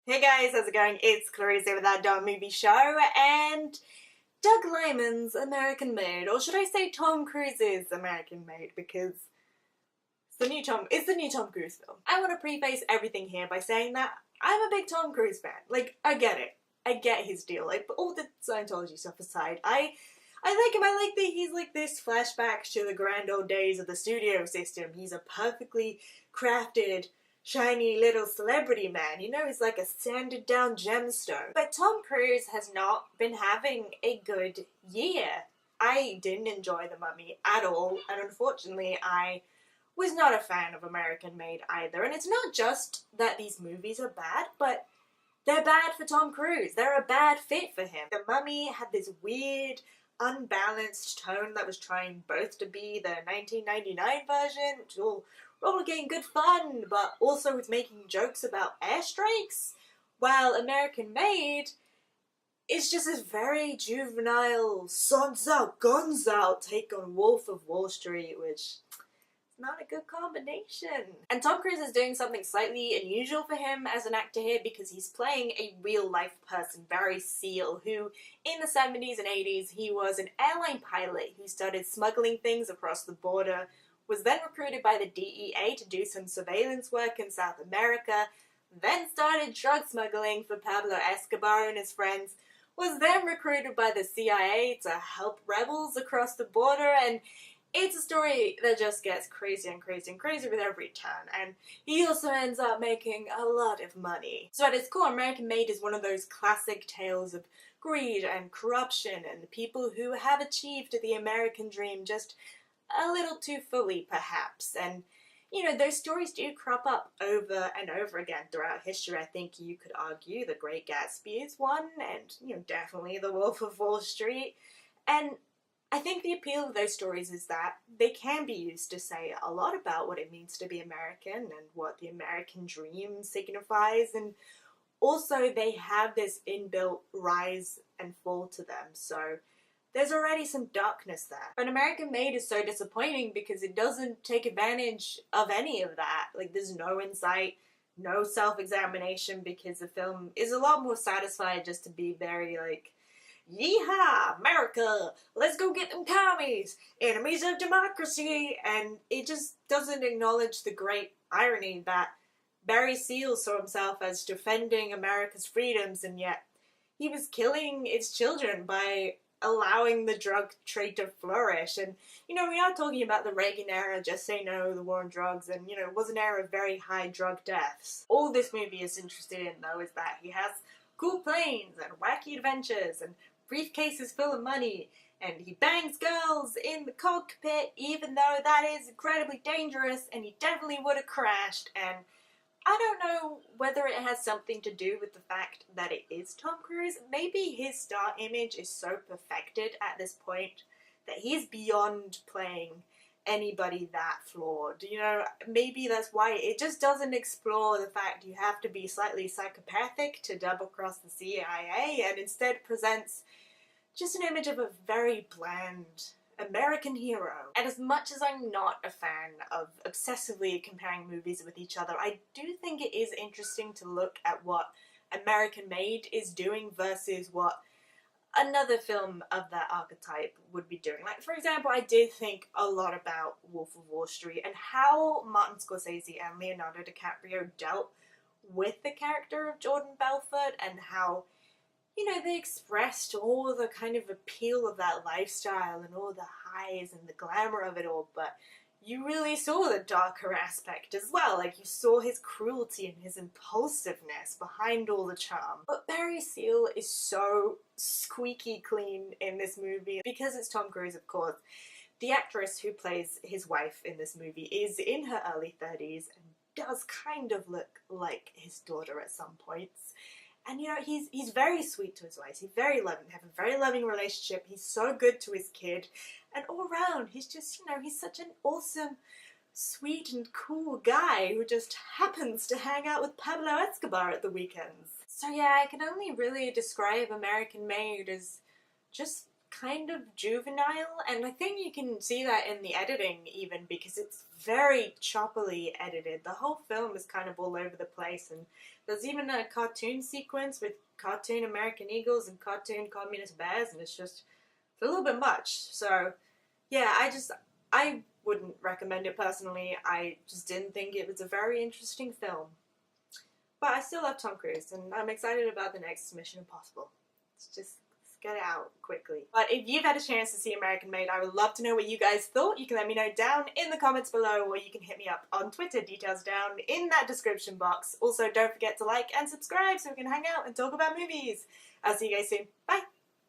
Hey guys, how's it going? It's Clarice with that Dumb Movie Show and Doug Liman's American Made, or should I say Tom Cruise's American Made, because it's the new Tom Cruise film. I want to preface everything here by saying that I'm a big Tom Cruise fan. Like, I get it. I get his deal. Like, but all the Scientology stuff aside, I like him. I like that he's like this flashback to the grand old days of the studio system. He's a perfectly crafted, shiny little celebrity man. You know, he's like a sanded down gemstone. But Tom Cruise has not been having a good year. I didn't enjoy The Mummy at all, and unfortunately I was not a fan of American Made either. And it's not just that these movies are bad, but they're bad for Tom Cruise. They're a bad fit for him. The Mummy had this weird, unbalanced tone that was trying both to be the 1999 version, which was all rollicking good fun, but also was making jokes about airstrikes, while American Made is just this very juvenile, sons out, guns out take on Wolf of Wall Street, which not a good combination. And Tom Cruise is doing something slightly unusual for him as an actor here because he's playing a real life person, Barry Seal, who in the 70s and 80s he was an airline pilot who started smuggling things across the border, was then recruited by the DEA to do some surveillance work in South America, then started drug smuggling for Pablo Escobar and his friends, was then recruited by the CIA to help rebels across the border, and it's a story that just gets crazier and crazier and crazier with every turn, and he also ends up making a lot of money. So at its core, American Made is one of those classic tales of greed and corruption and the people who have achieved the American dream just a little too fully, perhaps. And, you know, those stories do crop up over and over again throughout history. I think you could argue The Great Gatsby is one, and, you know, definitely The Wolf of Wall Street. And I think the appeal of those stories is that they can be used to say a lot about what it means to be American and what the American dream signifies, and also they have this inbuilt rise and fall to them, so there's already some darkness there. But American Made is so disappointing because it doesn't take advantage of any of that. Like, there's no insight, no self-examination, because the film is a lot more satisfied just to be very like, yeehaw, America, let's go get them commies, enemies of democracy, and it just doesn't acknowledge the great irony that Barry Seal saw himself as defending America's freedoms, and yet he was killing its children by allowing the drug trade to flourish. And, you know, we are talking about the Reagan era, just say no, the war on drugs, and, you know, it was an era of very high drug deaths. All this movie is interested in, though, is that he has cool planes and wacky adventures and briefcases full of money, and he bangs girls in the cockpit, even though that is incredibly dangerous, and he definitely would have crashed. And I don't know whether it has something to do with the fact that it is Tom Cruise. Maybe his star image is so perfected at this point that he's beyond playing anybody that flawed. You know, maybe that's why it just doesn't explore the fact you have to be slightly psychopathic to double cross the CIA, and instead presents just an image of a very bland American hero. And as much as I'm not a fan of obsessively comparing movies with each other, I do think it is interesting to look at what American Made is doing versus what another film of that archetype would be doing. Like, for example, I did think a lot about Wolf of Wall Street and how Martin Scorsese and Leonardo DiCaprio dealt with the character of Jordan Belfort, and how, you know, they expressed all the kind of appeal of that lifestyle and all the highs and the glamour of it all, but you really saw the darker aspect as well. Like, you saw his cruelty and his impulsiveness behind all the charm. But Barry Seal is so squeaky clean in this movie, because it's Tom Cruise, of course. The actress who plays his wife in this movie is in her early 30s and does kind of look like his daughter at some points. And, you know, he's very sweet to his wife. He's very loving. They have a very loving relationship. He's so good to his kid. And all around, he's just, you know, he's such an awesome, sweet and cool guy who just happens to hang out with Pablo Escobar at the weekends. So yeah, I can only really describe American Made as just kind of juvenile, and I think you can see that in the editing even, because it's very choppily edited. The whole film is kind of all over the place, and there's even a cartoon sequence with cartoon American eagles and cartoon communist bears, and it's a little bit much. So yeah, I wouldn't recommend it personally. I just didn't think it was a very interesting film. But I still love Tom Cruise, and I'm excited about the next Mission Impossible. Let's get it out quickly. But if you've had a chance to see American Made, I would love to know what you guys thought. You can let me know down in the comments below, or you can hit me up on Twitter, details down in that description box. Also, don't forget to like and subscribe so we can hang out and talk about movies. I'll see you guys soon. Bye!